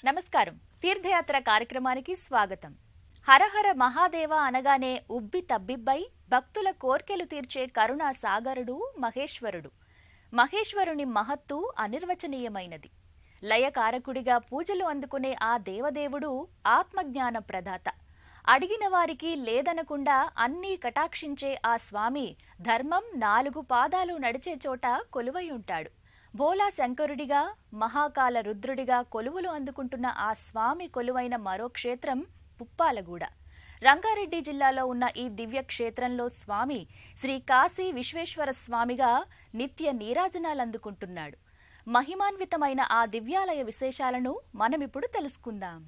నమస్కారం. తీర్థయాత్ర కార్యక్రమానికి స్వాగతం. హరహర మహాదేవ అనగానే ఉబ్బి తబ్బిబ్బై భక్తుల కోర్కెలు తీర్చే కరుణా సాగరుడు మహేశ్వరుడు. మహేశ్వరుని మహత్తు అనిర్వచనీయమైనది. లయకారకుడిగా పూజలు అందుకునే ఆ దేవదేవుడు ఆత్మజ్ఞాన ప్రదాత. అడిగిన వారికి లేదనకుండా అన్నీ కటాక్షించే ఆ స్వామి ధర్మం 4 పాదాలు నడిచే చోట కొలువై ఉంటాడు. భోలా శంకరుడిగా, మహాకాల రుద్రుడిగా కొలువులు అందుకుంటున్న ఆ స్వామి కొలువైన మరో క్షేత్రం పుప్పాలగూడ. రంగారెడ్డి జిల్లాలో ఉన్న ఈ దివ్య క్షేత్రంలో స్వామి శ్రీ కాశీ విశ్వేశ్వర స్వామిగా నిత్య నీరాజనాలందుకుంటున్నాడు. మహిమాన్వితమైన ఆ దివ్యాలయ విశేషాలను మనమిప్పుడు తెలుసుకుందాం.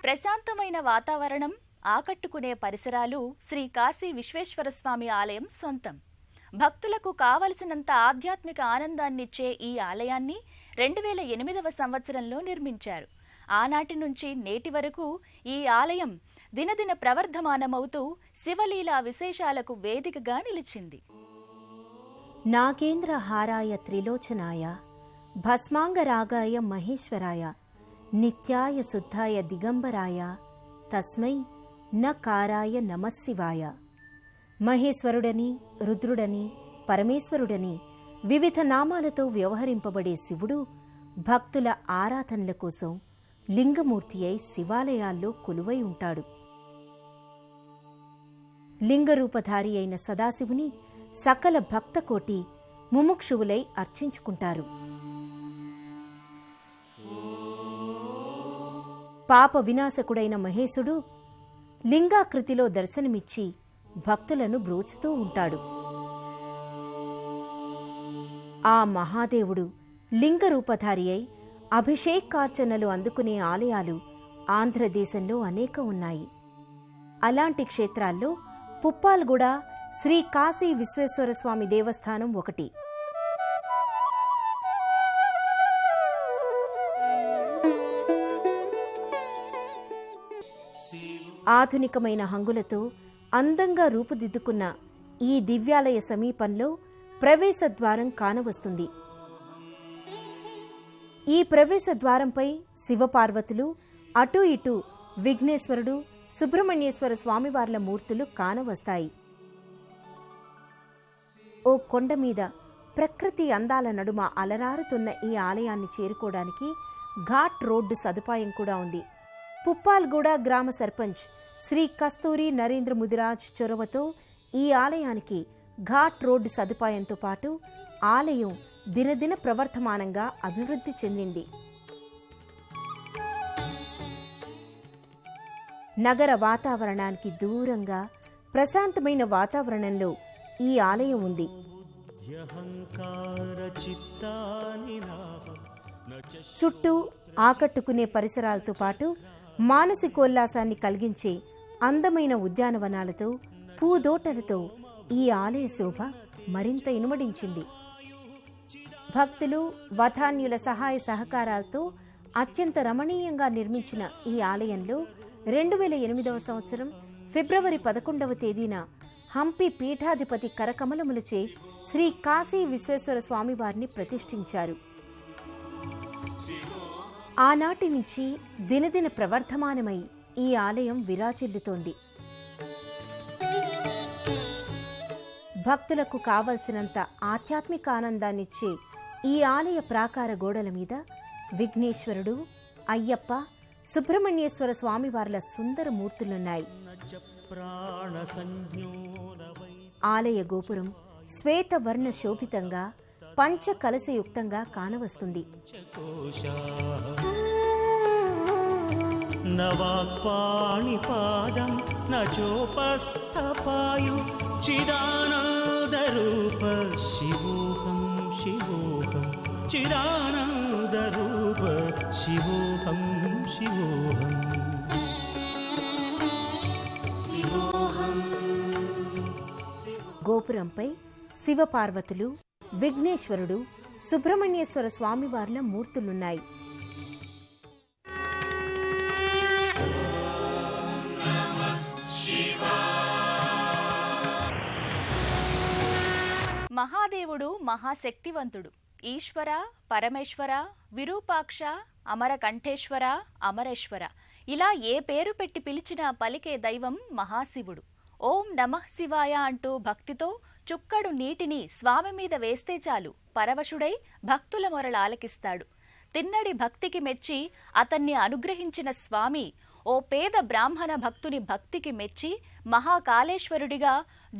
ప్రశాంతమైన వాతావరణం, ఆకట్టుకునే పరిసరాలు శ్రీ కాశీ విశ్వేశ్వర స్వామి ఆలయం సొంతం. భక్తులకు కావలసినంత ఆధ్యాత్మిక ఆనందాన్నిచ్చే ఈ ఆలయాన్ని 2008వ సంవత్సరంలో నిర్మించారు. ఆనాటి నుంచి నేటి వరకు ఈ ఆలయం దినదిన ప్రవర్ధమానమవుతూ శివలీలా విశేషాలకు వేదికగా నిలిచింది. నాగేంద్రహారాయ త్రిలోచనాయ భస్మాంగరాగాయ మహేశ్వరాయ నిత్యాయ శుద్ధాయ దిగంబరాయ తస్మై నకారాయ నమశివాయ. మహేశ్వరుడని, రుద్రుడని, పరమేశ్వరుడని వివిధ నామాలతో వ్యవహరింపబడే శివుడు భక్తుల ఆరాధనల కోసం లింగమూర్తి అయి శివాలయాల్లో కొలువై ఉంటాడు. లింగరూపధారి అయిన సదాశివుని సకల భక్తకోటి ముముక్షువులై అర్చించుకుంటారు. పాప వినాశకుడైన మహేశుడు లింగాకృతిలో దర్శనమిచ్చి భక్తులను బ్రోచుతూ ఉంటాడు. ఆ మహాదేవుడు లింగరూపధారి అయి అభిషేకార్చనలు అందుకునే ఆలయాలు ఆంధ్రదేశంలో అనేక ఉన్నాయి. అలాంటి క్షేత్రాల్లో పుప్పాలగూడ శ్రీ కాశీ విశ్వేశ్వర స్వామి దేవస్థానం ఒకటి. ఆధునికమైన హంగులతో అందంగా రూపుదిద్దుకున్న ఈ దివ్యాలయ సమీపంలో ప్రవేశద్వారం కానవస్తుంది. ఈ ప్రవేశద్వారంపై శివపార్వతులు, అటూ ఇటూ విఘ్నేశ్వరుడు, సుబ్రహ్మణ్యేశ్వర స్వామివార్ల మూర్తులు కానవస్తాయి. ఓ కొండ మీద ప్రకృతి అందాల నడుమ అలరారుతున్న ఈ ఆలయాన్ని చేరుకోవడానికి ఘాట్ రోడ్డు సదుపాయం కూడా ఉంది. పుప్పాలగూడ గ్రామ సర్పంచ్ శ్రీ కస్తూరి నరేంద్ర ముదిరాజ్ చొరవతో ఈ ఆలయానికి ఘాట్ రోడ్డు సదుపాయంతో పాటు ఆలయం దినదిన ప్రవర్ధమానంగా అభివృద్ధి చెందింది. నగర వాతావరణానికి దూరంగా ప్రశాంతమైన వాతావరణంలో ఈ ఆలయం ఉంది. చుట్టూ ఆకట్టుకునే పరిసరాలతో పాటు మానసికోల్లాసాన్ని కలిగించే అందమైన ఉద్యానవనాలతో, పూదోటలతో ఈ ఆలయ శోభ మరింత ఇనుమడించింది. భక్తులు, వధాన్యుల సహాయ సహకారాలతో అత్యంత రమణీయంగా నిర్మించిన ఈ ఆలయంలో 2008వ సంవత్సరం ఫిబ్రవరి 11వ తేదీన హంపి పీఠాధిపతి కరకమలములచే శ్రీ కాశీ విశ్వేశ్వర స్వామివారిని ప్రతిష్ఠించారు. ఆనాటి నుంచి దినదిన ప్రవర్ధమానమై ఈ ఆలయం విరాజిల్లుతోంది. భక్తులకు కావలసినంత ఆధ్యాత్మిక ఆనందాన్నిచ్చే ఈ ఆలయ ప్రాకార గోడల మీద విఘ్నేశ్వరుడు, అయ్యప్ప, సుబ్రహ్మణ్యేశ్వర స్వామివార్ల సుందర మూర్తులున్నాయి. ఆలయ గోపురం శ్వేతవర్ణ శోభితంగా పంచకలశయుక్తంగా కానవస్తుంది. నవాక్పాణిపాదం నచోపస్థపాయు చిదానందరూప శివోహం శివోహం చిదానందరూప శివోహం శివోహం. గోపురంపై శివపార్వతులు, విఘ్నేశ్వరుడు, సుబ్రహ్మణ్యేశ్వర స్వామివార్ల మూర్తులున్నాయి. మహాదేవుడు మహాశక్తివంతుడు. ఈశ్వర, పరమేశ్వర, విరూపాక్ష, అమరకంఠేశ్వర, అమరేశ్వర ఇలా ఏ పేరు పెట్టి పిలిచినా పలికే దైవం మహాశివుడు. ఓం నమః శివాయ అంటూ భక్తితో చుక్కడు నీటిని స్వామి మీద వేస్తే చాలు పరవశుడై భక్తుల మొరలు ఆలకిస్తాడు. తిన్నడి భక్తికి మెచ్చి అతన్ని అనుగ్రహించిన స్వామి ఓ పేద బ్రాహ్మణ భక్తుని భక్తికి మెచ్చి మహాకాళేశ్వరుడిగా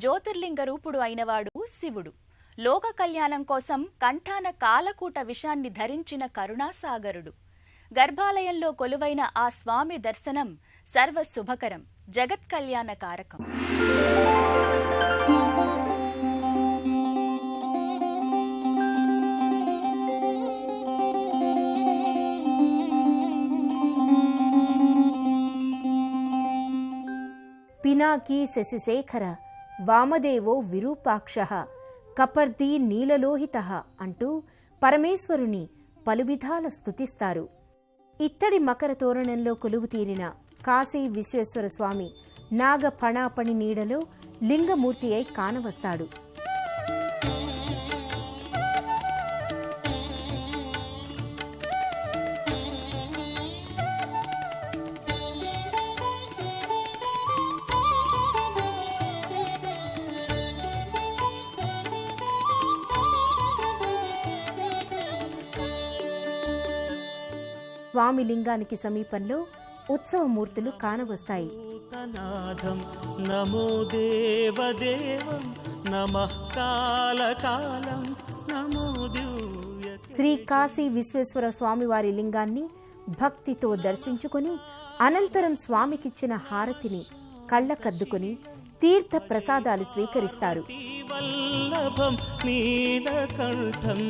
జ్యోతిర్లింగ రూపుడు అయినవాడు శివుడు. లోక కళ్యాణం కోసం కంఠాన కాలకూట విషాన్ని ధరించిన కరుణాసాగరుడు. గర్భాలయంలో కొలువైన ఆ స్వామి దర్శనం సర్వశుభకరం, జగత్ కళ్యాణకారకం. పినాకీ శశిశేఖర వామదేవో విరూపాక్షః కపర్దీ నీలలోహితః అంటూ పరమేశ్వరుని పలువిధాల స్తుతిస్తారు. ఇత్తడి మకర తోరణంలో కొలువు తీరిన కాశీ విశ్వేశ్వర స్వామి నాగఫణాపణి నీడలో లింగమూర్తి అయి కానవస్తాడు. స్వామి లింగానికి సమీపంలో ఉత్సవమూర్తులు కానవస్తాయి. నమో దేవదేవం నమః కాలకాలం నమో శ్రీ కాశీ విశ్వేశ్వర స్వామివారి లింగాన్ని భక్తితో దర్శించుకుని అనంతరం స్వామికిచ్చిన హారతిని కళ్ళకద్దుకుని తీర్థ ప్రసాదాలు స్వీకరిస్తారు. వల్లభం నీలకంఠం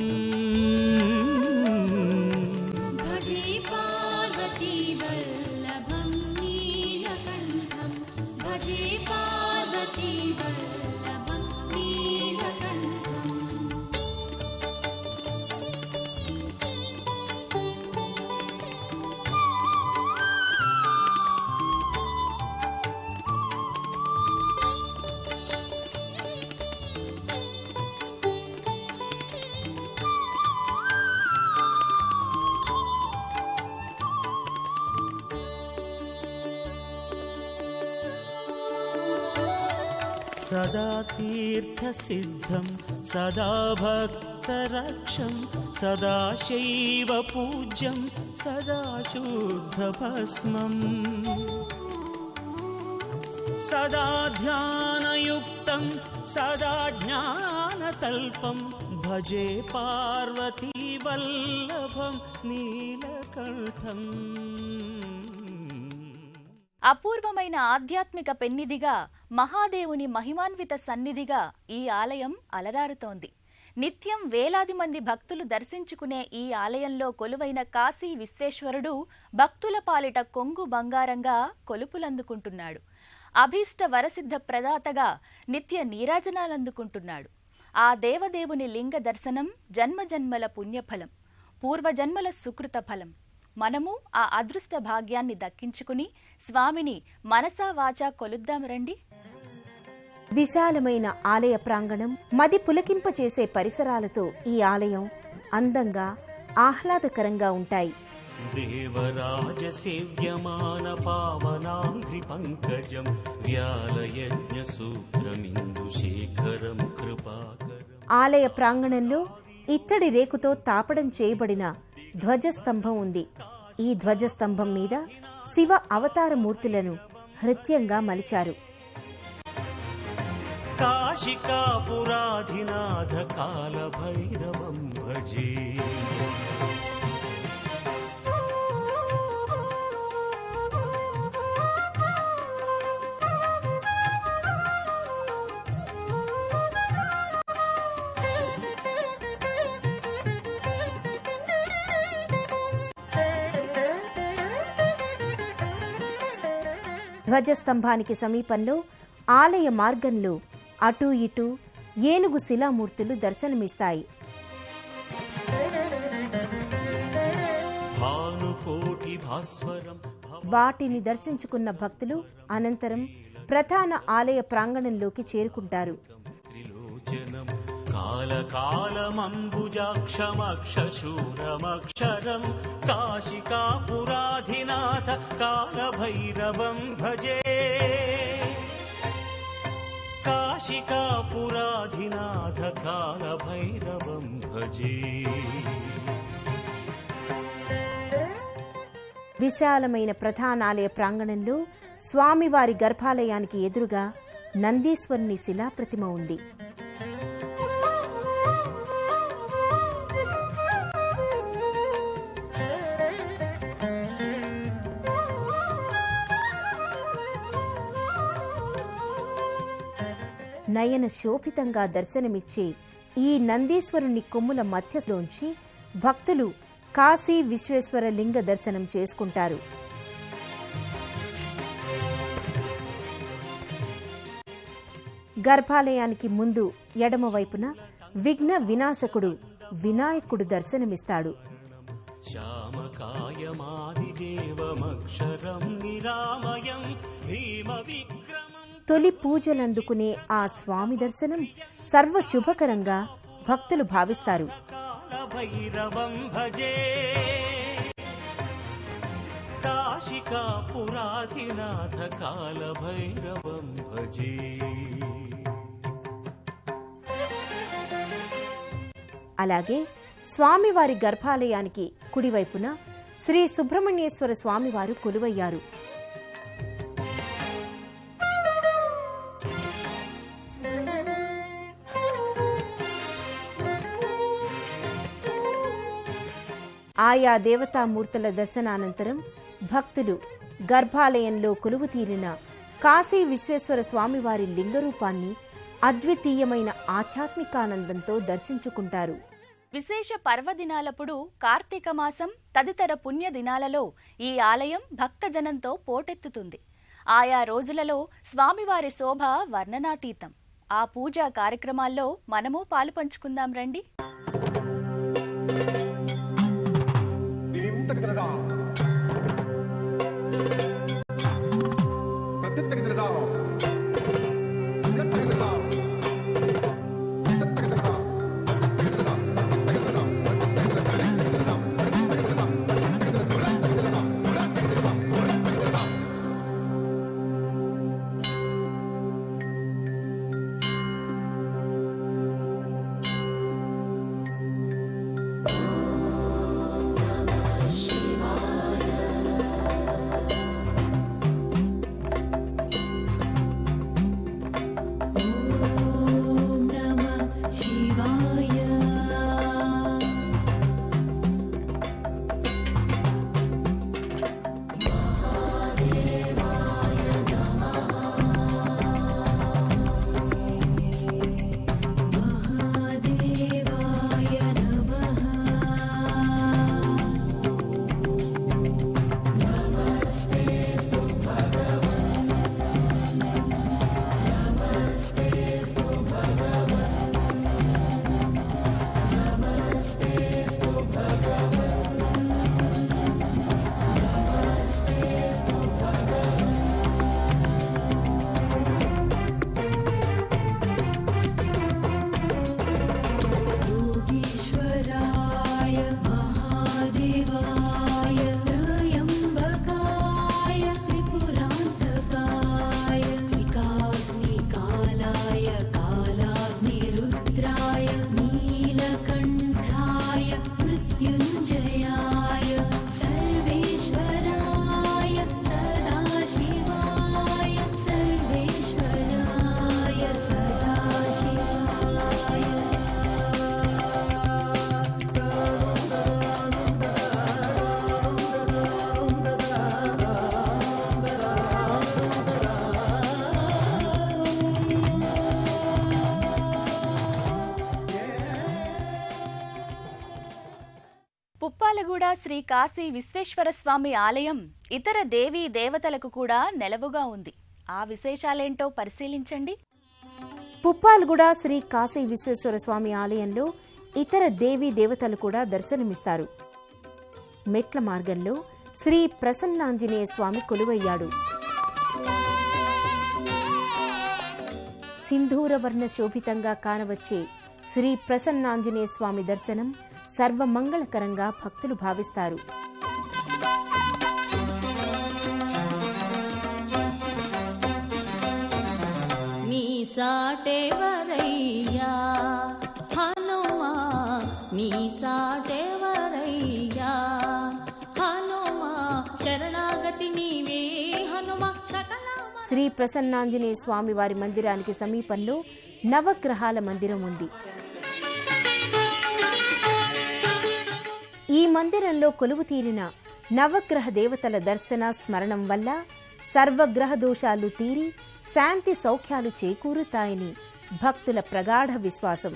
సదా తీర్థసిద్ధం సదా భక్తరక్షం సదా శైవ పూజ్యం సదా శుద్ధభస్మం సదా ధ్యానయుక్తం సదా జ్ఞానతల్పం భజే పార్వతీ వల్లభం నీలకంఠం. అపూర్వమైన ఆధ్యాత్మిక పెన్నిదిగా, మహాదేవుని మహిమాన్విత సన్నిధిగా ఈ ఆలయం అలరారుతోంది. నిత్యం వేలాది మంది భక్తులు దర్శించుకునే ఈ ఆలయంలో కొలువైన కాశీ విశ్వేశ్వరుడు భక్తుల పాలిట కొంగు బంగారంగా కొలుపులందుకుంటున్నాడు. అభీష్ట వరసిద్ధ ప్రదాతగా నిత్య నీరాజనాలందుకుంటున్నాడు. ఆ దేవదేవుని లింగ దర్శనం జన్మజన్మల పుణ్యఫలం, పూర్వజన్మల సుకృత ఫలం. మనము ఆ అదృష్ట భాగ్యాన్ని దక్కించుకుని స్వామిని మనసా వాచా కొలుద్దాం రండి. విశాలమైన ఆలయ ప్రాంగణం, మది పులకింపచేసే పరిసరాలతో ఈ ఆలయం అందంగా ఆహ్లాదకరంగా ఉంటాయి. దేవరాజ సేవ్యమాన పావనాంఘ్రి పంకజం వ్యాలయజ్ఞ సూత్రమిందు శేఖరం కృపాకరం. ఆలయ ప్రాంగణంలో ఇత్తడి రేకుతో తాపడం చేయబడిన ధ్వజస్తంభం ఉంది. ఈ ధ్వజస్తంభం మీద శివ అవతారమూర్తులను హృత్యంగా మలిచారు. కాశికాపురాధినాథ कालभैरवं भजे। ధ్వజస్తంభానికి సమీపంలో ఆలయ మార్గంలో అటూ ఇటూ ఏనుగు శిలామూర్తులు దర్శనమిస్తాయి. వాటిని దర్శించుకున్న భక్తులు అనంతరం ప్రధాన ఆలయ ప్రాంగణంలోకి చేరుకుంటారు. కాలకాలమంబుజాక్షమక్షశూరమక్షరం కాశికాపురాధినాథ కాలభైరవం భజే. కాశికాపురాధినాథ కాలభైరవం భజే. విశాలమైన ప్రధానాలయ ప్రాంగణంలో స్వామివారి గర్భాలయానికి ఎదురుగా నందీశ్వరుని శిలాప్రతిమ ఉంది. నయన శోభితంగా దర్శనమిచ్చే ఈ నందీశ్వరుని కొమ్ముల మధ్యలోంచి భక్తులు కాశీ విశ్వేశ్వర లింగ దర్శనం చేసుకుంటారు. గర్భాలయానికి ముందు ఎడమవైపున విఘ్న వినాశకుడు వినాయకుడు దర్శనమిస్తాడు. తొలి పూజలందుకునే ఆ స్వామి దర్శనం సర్వశుభకరంగా భక్తులు భావిస్తారు. కాశికాపురాధినాథ కాలభైరవం భజే. అలాగే స్వామివారి గర్భాలయానికి కుడివైపున శ్రీ సుబ్రహ్మణ్యేశ్వర స్వామివారు కొలువయ్యారు. ఆయా దేవతామూర్తుల దర్శనానంతరం భక్తులు గర్భాలయంలో కొలువు తీరిన కాశీ విశ్వేశ్వర స్వామివారి లింగరూపాన్ని అద్వితీయమైన ఆధ్యాత్మికానందంతో దర్శించుకుంటారు. విశేష పర్వదినాలప్పుడు కార్తీక మాసం తదితర పుణ్య దినాలలో ఈ ఆలయం భక్తజనంతో పోటెత్తుతుంది. ఆయా రోజులలో స్వామివారి శోభ వర్ణనాతీతం. ఆ పూజా కార్యక్రమాల్లో మనము పాలుపంచుకుందాం రండి. పుప్పాలగూడ శ్రీ కాశీ విశ్వేశ్వర స్వామి ఆలయం ఇతర దేవీ దేవతలకు కూడా నెలవుగా ఉంది. ఆ విశేషాలేంటో పరిశీలించండి. పుప్పాలగూడ శ్రీ కాశీ విశ్వేశ్వర స్వామి ఆలయంలో ఇతర దేవీ దేవతలు కూడా దర్శనమిస్తారు. మెట్ల మార్గంలో శ్రీ ప్రసన్నాంజనేయ స్వామి కొలువయ్యాడు. సింధూరవర్ణ శోభితంగా కానవచ్చే శ్రీ ప్రసన్నాంజనేయ స్వామి దర్శనం సర్వమంగళకరంగా భక్తులు భావిస్తారు. నీ సాటెవరయ్యా హనుమా, నీ సాటెవరయ్యా హనుమా, శరణాగతి నీవే హనుమా సకల. శ్రీ ప్రసన్నాంజనేయ స్వామి వారి మందిరానికి సమీపంలో నవగ్రహాల మందిరం ఉంది. ఈ మందిరంలో కొలువు తీరిన నవగ్రహ దేవతల దర్శన స్మరణం వల్ల సర్వగ్రహ దోషాలు తీరి శాంతి సౌఖ్యాలు చేకూరుతాయని భక్తుల ప్రగాఢ విశ్వాసం.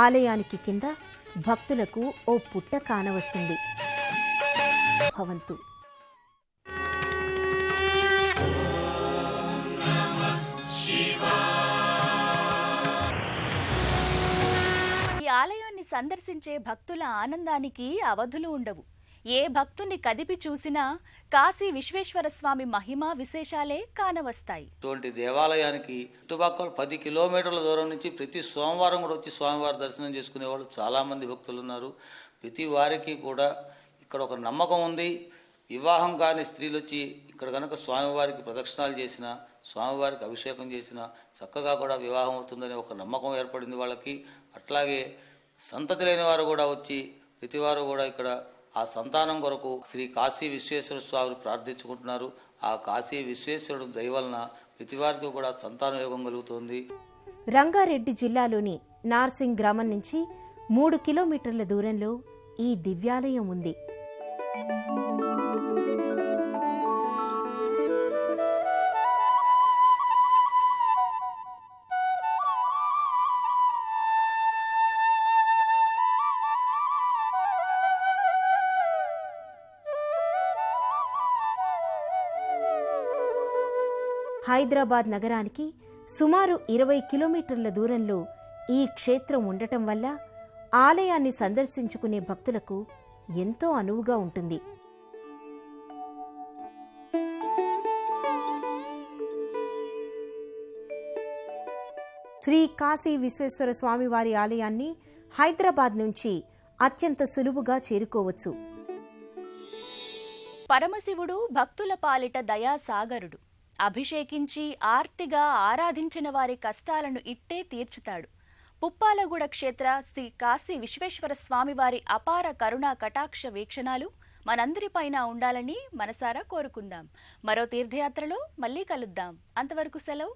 ఆలయానికి కింద భక్తులకు ఓ పుట్ట కానవస్తుంది. భవంతు. ఈ ఆలయాన్ని సందర్శించే భక్తుల ఆనందానికి అవధులు ఉండవు. ఏ భక్తుని కదిపి చూసినా కాశీ విశ్వేశ్వర స్వామి మహిమ విశేషాలే కానవస్తాయి. ఇటువంటి దేవాలయానికి చుట్టుపక్కల 10 కిలోమీటర్ల దూరం నుంచి ప్రతి సోమవారం కూడా వచ్చి స్వామివారి దర్శనం చేసుకునే వాళ్ళు చాలామంది భక్తులు ఉన్నారు. ప్రతి వారికి కూడా ఇక్కడ ఒక నమ్మకం ఉంది. వివాహం కాని స్త్రీలు వచ్చి ఇక్కడ కనుక స్వామివారికి ప్రదక్షిణాలు చేసిన, స్వామివారికి అభిషేకం చేసిన చక్కగా కూడా వివాహం అవుతుందనే ఒక నమ్మకం ఏర్పడింది వాళ్ళకి. అట్లాగే సంతతి లేని వారు కూడా వచ్చి ప్రతివారు కూడా ఇక్కడ ఆ సంతానం కొరకు శ్రీ కాశీ విశ్వేశ్వర స్వామిని ప్రార్థించుకుంటున్నారు. ఆ కాశీ విశ్వేశ్వరుడు దయ వలన ప్రతివారికి కూడా సంతాన యోగం కలుగుతోంది. రంగారెడ్డి జిల్లాలోని నార్సింగ్ గ్రామం నుంచి 3 కిలోమీటర్ల దూరంలో ఈ దివ్యాలయం ఉంది. హైదరాబాద్ నగరానికి సుమారు 20 కిలోమీటర్ల దూరంలో ఈ క్షేత్రం ఉండటం వల్ల ఆలయాన్ని సందర్శించుకునే భక్తులకు ఎంతో అనువుగా ఉంటుంది. శ్రీ కాశీ విశ్వేశ్వర స్వామివారి ఆలయాన్ని హైదరాబాద్ నుంచి అత్యంత సులువుగా చేరుకోవచ్చు. పరమశివుడు భక్తుల పాలిట దయాసాగరుడు. అభిషేకించి ఆర్తిగా ఆరాధించిన వారి కష్టాలను ఇట్టే తీర్చుతాడు. పుప్పాలగూడ క్షేత్ర శ్రీ కాశీ విశ్వేశ్వర స్వామివారి అపార కరుణా కటాక్ష వీక్షణాలు మనందరిపైన ఉండాలని మనసారా కోరుకుందాం. మరో తీర్థయాత్రలో మళ్ళీ కలుద్దాం. అంతవరకు సెలవు.